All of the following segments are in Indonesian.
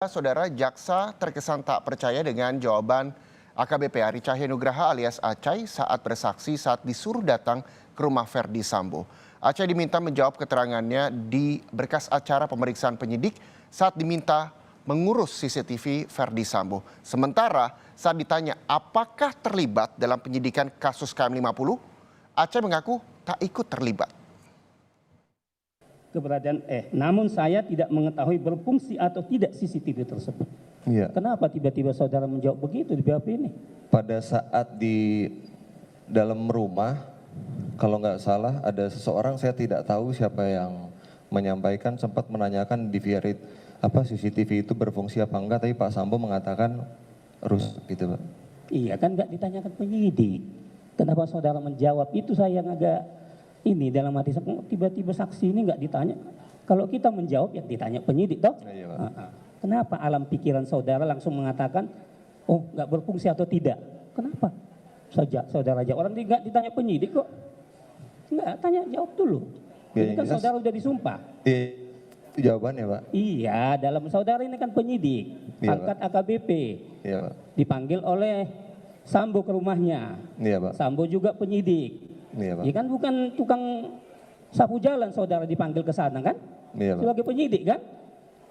Saudara jaksa terkesan tak percaya dengan jawaban AKBP Ari Cahya Nugraha alias Acai saat bersaksi saat disuruh datang ke rumah Verdi Sambo. Acai diminta menjawab keterangannya di berkas acara pemeriksaan penyidik saat diminta mengurus CCTV Verdi Sambo. Sementara saat ditanya apakah terlibat dalam penyidikan kasus KM50, Acai mengaku tak ikut terlibat. Namun saya tidak mengetahui berfungsi atau tidak CCTV tersebut. Iya. Kenapa tiba-tiba saudara menjawab begitu di BAP ini? Pada saat di dalam rumah, kalau nggak salah ada seseorang, saya tidak tahu siapa yang menyampaikan, sempat menanyakan di via CCTV itu berfungsi apa enggak, tapi Pak Sambo mengatakan rusak gitu Pak. Iya kan nggak ditanyakan penyidik. Kenapa saudara menjawab itu, saya yang agak ini dalam hati tiba-tiba saksi ini nggak ditanya. Kalau kita menjawab yang ditanya penyidik toh. Iya, Pak. Kenapa alam pikiran saudara langsung mengatakan oh nggak berfungsi atau tidak? Kenapa? Saudara jawab, orang nggak ditanya penyidik kok. Nggak tanya, jawab dulu. Ya, ini kan jelas, saudara udah disumpah. Itu jawabannya Pak. Iya, dalam saudara ini kan penyidik, pangkat AKBP. Iya Pak. Dipanggil oleh Sambo ke rumahnya. Iya Pak. Sambo juga penyidik. Iya Pak. Ya kan bukan tukang sapu jalan saudara dipanggil ke sana kan? Iya Pak. Sebagai penyidik kan?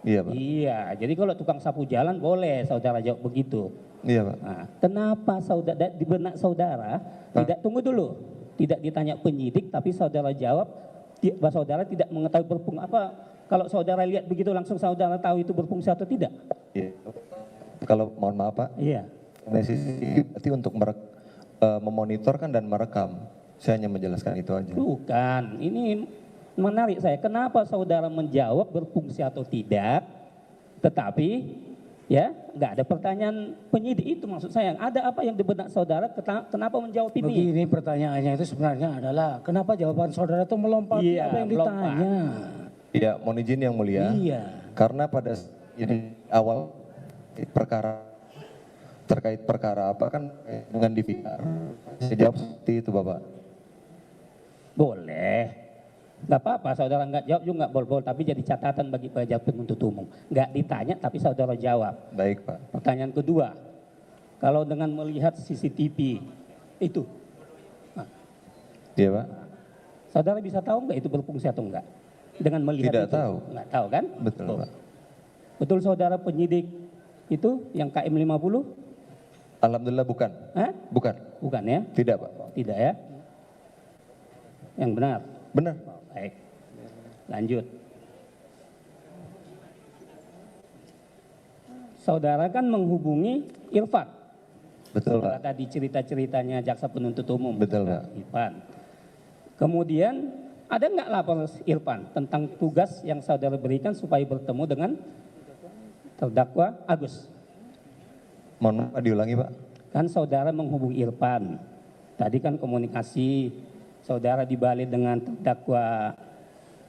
Iya Pak. Iya, jadi kalau tukang sapu jalan boleh saudara jawab begitu. Iya Pak. Nah, kenapa saudara di benak saudara tidak, tunggu dulu, tidak ditanya penyidik tapi saudara jawab bahwa saudara tidak mengetahui berfungsi apa? Kalau saudara lihat begitu langsung saudara tahu itu berfungsi atau tidak? Iya. Kalau mohon maaf Pak. Iya. Berarti untuk memonitorkan dan merekam. Saya hanya menjelaskan itu aja. Bukan, ini menarik saya. Kenapa saudara menjawab berfungsi atau tidak, tetapi ya nggak ada pertanyaan penyidik itu maksud saya. Ada apa yang di benak saudara? Kenapa menjawab ini? Begini pertanyaannya itu sebenarnya adalah kenapa jawaban saudara itu melompati apa yang ditanya? Iya, mohon izin yang mulia. Iya. Karena pada ini awal perkara terkait perkara apa kan dengan DVR. Saya jawab seperti itu Bapak. Boleh, nggak apa-apa saudara nggak jawab juga nggak boleh, tapi jadi catatan bagi penasihat penuntut umum. Nggak ditanya tapi saudara jawab. Baik Pak. Pertanyaan kedua, kalau dengan melihat CCTV itu, Iya Pak. saudara bisa tahu nggak itu berfungsi atau enggak? Dengan melihat tidak itu, tahu. Nggak tahu kan? Betul Pak. Betul saudara penyidik itu yang KM50? Alhamdulillah bukan. Hah? Bukan. Bukan ya? Tidak Pak. Tidak ya? Yang benar? Benar. Baik, lanjut. Saudara kan menghubungi Irfan. Betul Pak. Tadi cerita-ceritanya jaksa penuntut umum. Betul Pak. Irfan. Kemudian ada nggak lapor Irfan tentang tugas yang saudara berikan supaya bertemu dengan terdakwa Agus? Mohon maaf diulangi Pak. Kan saudara menghubungi Irfan. Tadi kan komunikasi saudara dibalik dengan terdakwa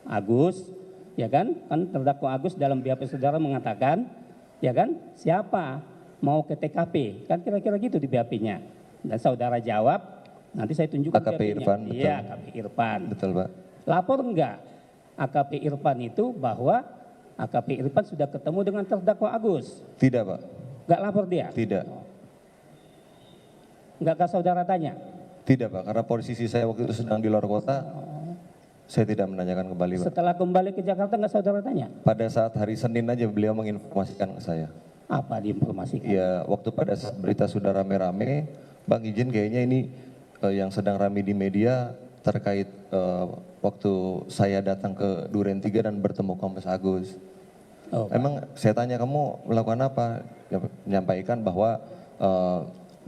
Agus, ya kan? Kan terdakwa Agus dalam BAP saudara mengatakan, ya kan? Siapa mau ke TKP? Kan kira-kira gitu di BAP-nya. Dan saudara jawab, nanti saya tunjukkan AKP BAP-nya. Irfan, betul. Iya, AKP Irfan. Betul Pak. Lapor enggak AKP Irfan itu bahwa AKP Irfan sudah ketemu dengan terdakwa Agus? Tidak Pak. Enggak lapor dia? Tidak. Enggak saudara tanya? Tidak Pak, karena posisi saya waktu itu sedang di luar kota, saya tidak menanyakan kembali Pak. Setelah kembali ke Jakarta enggak saudara tanya? Pada saat hari Senin aja beliau menginformasikan ke saya. Apa diinformasikan? Ya waktu pada saat berita sudah rame-rame, Bang izin kayaknya ini yang sedang rame di media terkait waktu saya datang ke Duren 3 dan bertemu Kompes Agus. Oh, Emang saya tanya kamu melakukan apa? Dia menyampaikan bahwa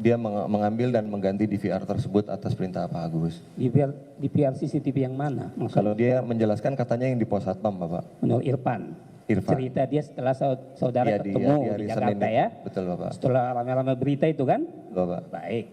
dia mengambil dan mengganti DVR tersebut atas perintah Pak Agus. DVR CCTV yang mana? Maksudnya? Kalau dia menjelaskan katanya yang di Pos Satpam Bapak. Menurut Irfan. Cerita dia setelah saudara Ya, ketemu di hari di Jakarta Senin, ya. Betul Bapak. Setelah rame-rame berita itu kan? Bapak. Baik.